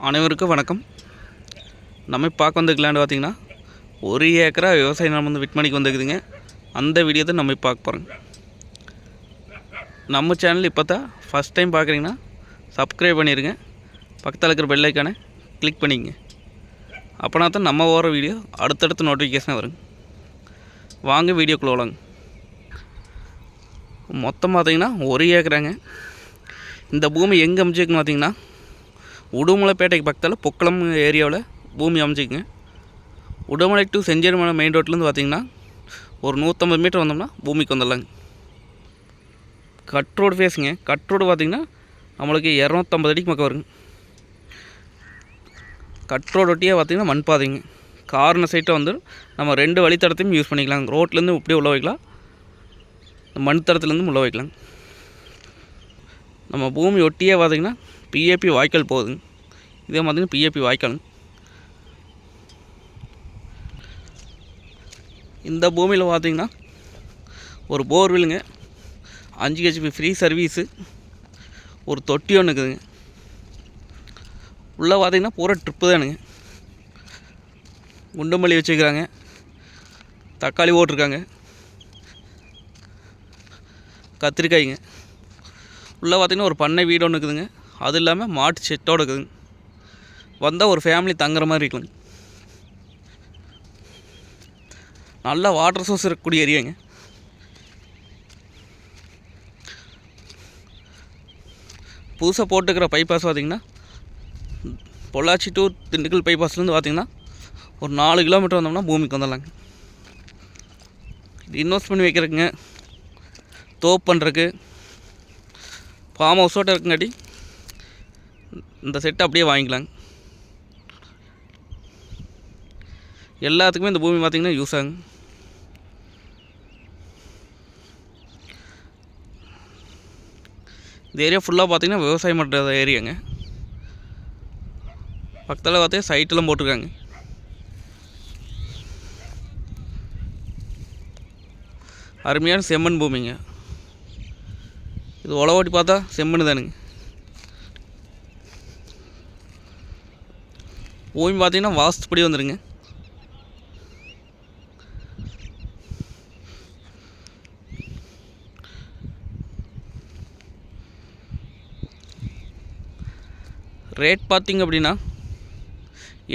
அனைவருக்கும் வணக்கம். நம்ம பார்க்க வந்த லேண்ட் பார்த்திங்கன்னா 1 ஏக்கரா விவசாய நிலம் வந்து விற்பனைக்கு வந்துக்குதுங்க. அந்த வீடியோ தான் நம்ம பார்க்க போகிறோங்க. நம்ம சேனல் இப்போ தான் ஃபஸ்ட் டைம் பார்க்குறீங்கன்னா சப்ஸ்கிரைப் பண்ணிடுங்க. பக்கத்தில் இருக்கிற பெல் ஐக்கானை கிளிக் பண்ணிக்கங்க. அப்போனா தான் நம்ம ஓடுற வீடியோ அடுத்தடுத்து நோட்டிஃபிகேஷன் வருங்க. வாங்க வீடியோக்குள்ளே வாங்க. மொத்தம் பார்த்திங்கன்னா 1 ஏக்கராங்க. இந்த பூமி எங்கே அமைச்சிருக்குன்னு பார்த்திங்கன்னா உடுமலைப்பேட்டைக்கு பக்கத்தில் பொக்களம் ஏரியாவில் பூமி அமைச்சிக்குங்க. உடுமலை டு செஞ்சேரிமலை மெயின் ரோட்லேருந்து பார்த்திங்கன்னா ஒரு 150 மீட்டர் வந்தோம்னா பூமிக்கு வந்துடலாங்க. கட் ரோடு ஃபேஸுங்க. கட் ரோடு பார்த்திங்கன்னா நம்மளுக்கு 250 அடிக்கு பக்கம் வருங்க. கட் ரோடு ஒட்டியே பார்த்திங்கன்னா மண் பாதைங்க. கார்னர் சைட்டை வந்து நம்ம 2 வழித்தடத்தையும் யூஸ் பண்ணிக்கலாம். ரோட்லேருந்து இப்படியே உள்ள வைக்கலாம், மண் தடத்துலேருந்து உள்ள வைக்கலாம். நம்ம பூமி ஒட்டியே பார்த்திங்கன்னா பிஏபி வாய்க்கால் போகுதுங்க. இதே மாதிரி பிஏபி வாய்க்காலுங்க. இந்த பூமியில் பார்த்திங்கன்னா ஒரு போர்வெல்லுங்க, 5 HP ஃப்ரீ சர்வீஸு, ஒரு தொட்டி ஒன்று இருக்குதுங்க. உள்ளே பார்த்திங்கன்னா பூரா ட்ரிப்பு தானுங்க. குண்டுமல்லி வச்சுருக்காங்க, தக்காளி போட்டிருக்காங்க, கத்திரிக்காய்ங்க. உள்ளே பார்த்திங்கன்னா ஒரு பண்ணை வீடு ஒன்று இருக்குதுங்க. அது இல்லாமல் மாட்டு செட்டோடு இருக்குதுங்க. வந்தால் ஒரு ஃபேமிலி தங்குற மாதிரி இருக்குங்க. நல்லா வாட்டர் சோர்ஸ் இருக்கக்கூடிய ஏரியாங்க. புதுசாக போட்டுக்கிற பைபாஸ் பார்த்திங்கன்னா பொள்ளாச்சி டு திண்டுக்கல் பைபாஸ்லேருந்து பார்த்திங்கன்னா ஒரு 4 கிலோமீட்டர் வந்தோம்னா பூமிக்கு வந்துடலாங்க. இது இன்வெஸ்ட் பண்ணி வைக்கிறதுக்குங்க, தோப்பு பண்ணுறதுக்கு, ஃபார்ம் ஹவுஸோட்ட இருக்குங்காட்டி இந்த செட்டை அப்படியே வாங்கிக்கலாங்க. எல்லாத்துக்குமே இந்த பூமி பார்த்திங்கன்னா யூஸ் ஆகுங்க. இந்த ஏரியா ஃபுல்லாக பார்த்திங்கன்னா விவசாயம் பண்ணுற ஏரியாங்க. பக்கத்தில் பார்த்தா சைட்டெல்லாம் போட்டிருக்காங்க. அருமையான செம்மண் பூமிங்க. இது உழவோட்டி பார்த்தா செம்மண் தானுங்க. பூமி பார்த்திங்கன்னா வாஸ்துப்படி வந்துடுங்க. ரேட் பார்த்திங்க அப்படின்னா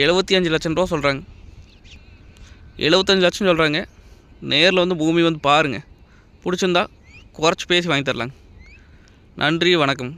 75 லட்சம் ரூபா சொல்கிறாங்க. 75 லட்சம் சொல்கிறாங்க. நேரில் வந்து பூமி வந்து பாருங்கள், பிடிச்சிருந்தா குறைச்சி பேசி வாங்கி தரலாங்க. நன்றி, வணக்கம்.